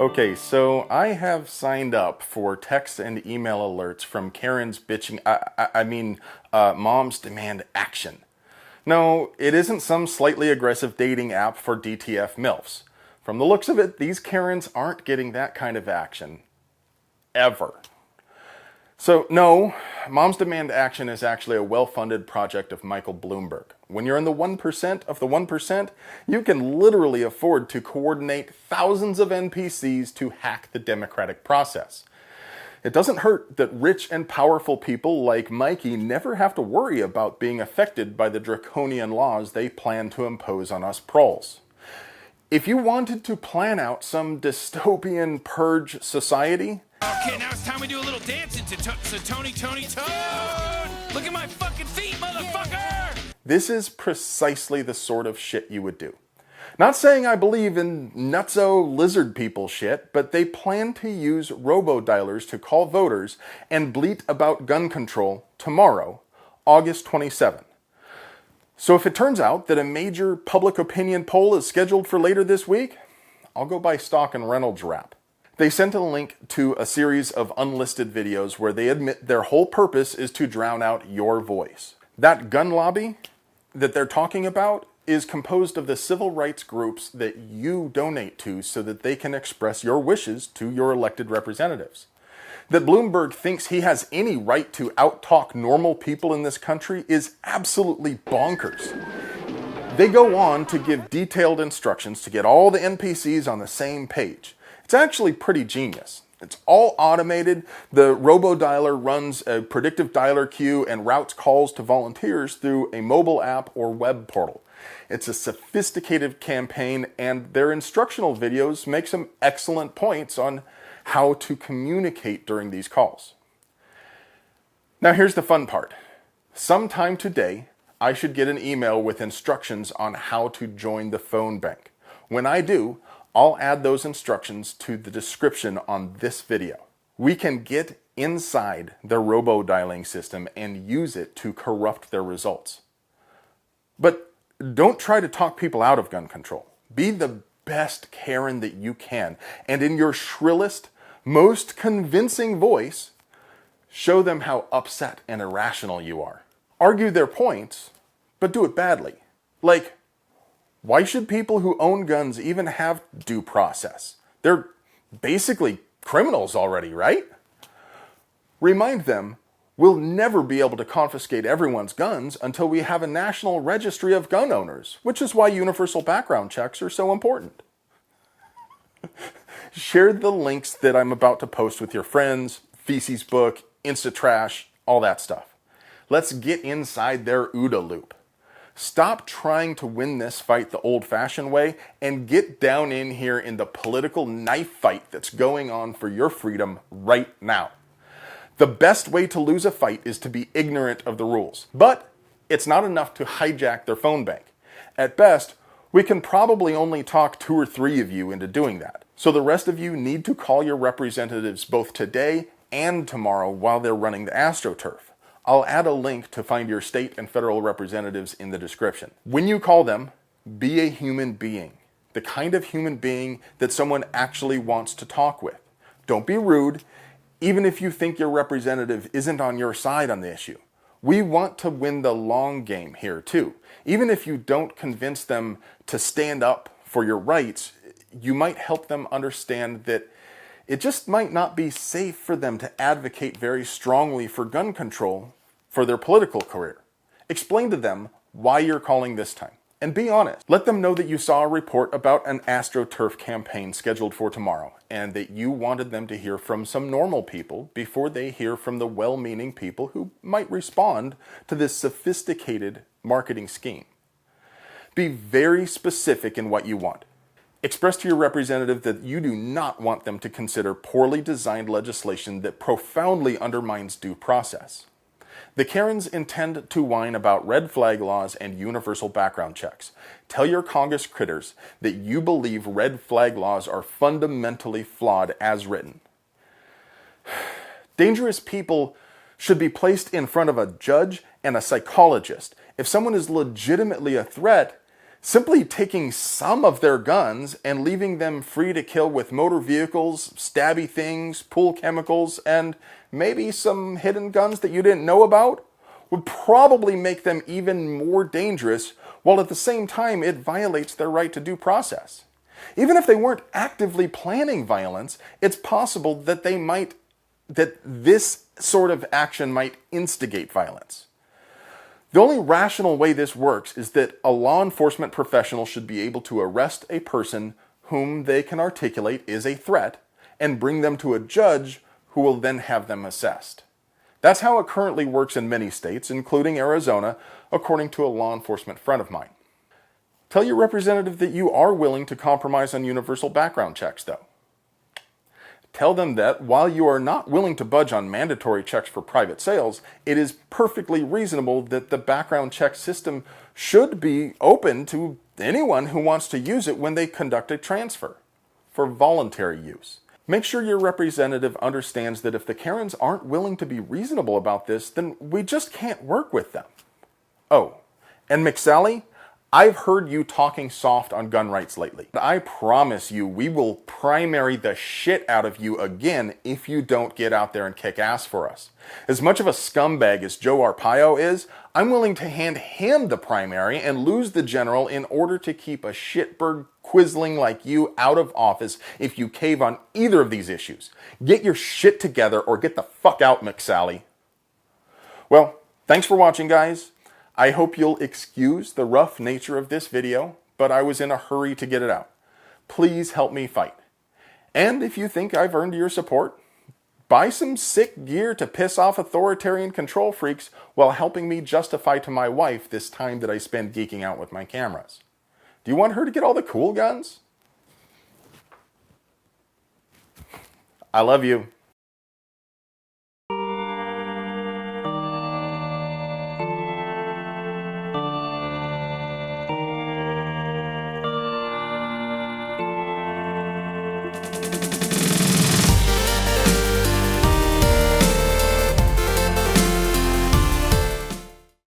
Okay, so I have signed up for text and email alerts from Karen's bitching, moms demand action. No, it isn't some slightly aggressive dating app for DTF MILFs. From the looks of it, these Karens aren't getting that kind of action. Ever. So, no, Moms Demand Action is actually a well-funded project of Michael Bloomberg. When you're in the 1% of the 1%, you can literally afford to coordinate thousands of NPCs to hack the democratic process. It doesn't hurt that rich and powerful people like Mikey never have to worry about being affected by the draconian laws they plan to impose on us proles. If you wanted to plan out some dystopian purge society... Okay, now it's time we do a little dancing to Tony Toad! Look at my fucking feet, motherfucker! This is precisely the sort of shit you would do. Not saying I believe in nutso lizard people shit, but they plan to use robo-dialers to call voters and bleat about gun control tomorrow, August 27. So if it turns out that a major public opinion poll is scheduled for later this week, I'll go buy stock in Reynolds Wrap. They sent a link to a series of unlisted videos where they admit their whole purpose is to drown out your voice. That gun lobby that they're talking about is composed of the civil rights groups that you donate to so that they can express your wishes to your elected representatives. That Bloomberg thinks he has any right to out-talk normal people in this country is absolutely bonkers. They go on to give detailed instructions to get all the NPCs on the same page. It's actually pretty genius. It's all automated. The robo-dialer runs a predictive dialer queue and routes calls to volunteers through a mobile app or web portal. It's a sophisticated campaign, and their instructional videos make some excellent points on how to communicate during these calls. Now here's the fun part. Sometime today, I should get an email with instructions on how to join the phone bank. When I do, I'll add those instructions to the description on this video. We can get inside their robo-dialing system and use it to corrupt their results. But don't try to talk people out of gun control. Be the best Karen that you can, and in your shrillest, most convincing voice, show them how upset and irrational you are. Argue their points, but do it badly. Like, why should people who own guns even have due process? They're basically criminals already, right? Remind them, we'll never be able to confiscate everyone's guns until we have a national registry of gun owners, which is why universal background checks are so important. Share the links that I'm about to post with your friends, Feces Book, Instatrash, all that stuff. Let's get inside their OODA loop. Stop trying to win this fight the old-fashioned way and get down in here in the political knife fight that's going on for your freedom right now. The best way to lose a fight is to be ignorant of the rules. But it's not enough to hijack their phone bank. At best, we can probably only talk 2 or 3 of you into doing that. So the rest of you need to call your representatives both today and tomorrow while they're running the Astroturf. I'll add a link to find your state and federal representatives in the description. When you call them, be a human being. The kind of human being that someone actually wants to talk with. Don't be rude, even if you think your representative isn't on your side on the issue. We want to win the long game here too. Even if you don't convince them to stand up for your rights, you might help them understand that it just might not be safe for them to advocate very strongly for gun control for their political career. Explain to them why you're calling this time. And be honest. Let them know that you saw a report about an Astroturf campaign scheduled for tomorrow, and that you wanted them to hear from some normal people before they hear from the well-meaning people who might respond to this sophisticated marketing scheme. Be very specific in what you want. Express to your representative that you do not want them to consider poorly designed legislation that profoundly undermines due process. The Karens intend to whine about red flag laws and universal background checks. Tell your Congress critters that you believe red flag laws are fundamentally flawed as written. Dangerous people should be placed in front of a judge and a psychologist. If someone is legitimately a threat, Simply taking some of their guns and leaving them free to kill with motor vehicles, stabby things, pool chemicals, and maybe some hidden guns that you didn't know about would probably make them even more dangerous, while at the same time it violates their right to due process. Even if they weren't actively planning violence, it's possible that this sort of action might instigate violence. The only rational way this works is that a law enforcement professional should be able to arrest a person whom they can articulate is a threat and bring them to a judge who will then have them assessed. That's how it currently works in many states, including Arizona, according to a law enforcement friend of mine. Tell your representative that you are willing to compromise on universal background checks, though. Tell them that while you are not willing to budge on mandatory checks for private sales, it is perfectly reasonable that the background check system should be open to anyone who wants to use it when they conduct a transfer for voluntary use. Make sure your representative understands that if the Karens aren't willing to be reasonable about this, then we just can't work with them. Oh, and McSally, I've heard you talking soft on gun rights lately. I promise you we will primary the shit out of you again if you don't get out there and kick ass for us. As much of a scumbag as Joe Arpaio is, I'm willing to hand him the primary and lose the general in order to keep a shitbird quisling like you out of office if you cave on either of these issues. Get your shit together or get the fuck out, McSally. Well, thanks for watching, guys. I hope you'll excuse the rough nature of this video, but I was in a hurry to get it out. Please help me fight. And if you think I've earned your support, buy some sick gear to piss off authoritarian control freaks while helping me justify to my wife this time that I spend geeking out with my cameras. Do you want her to get all the cool guns? I love you.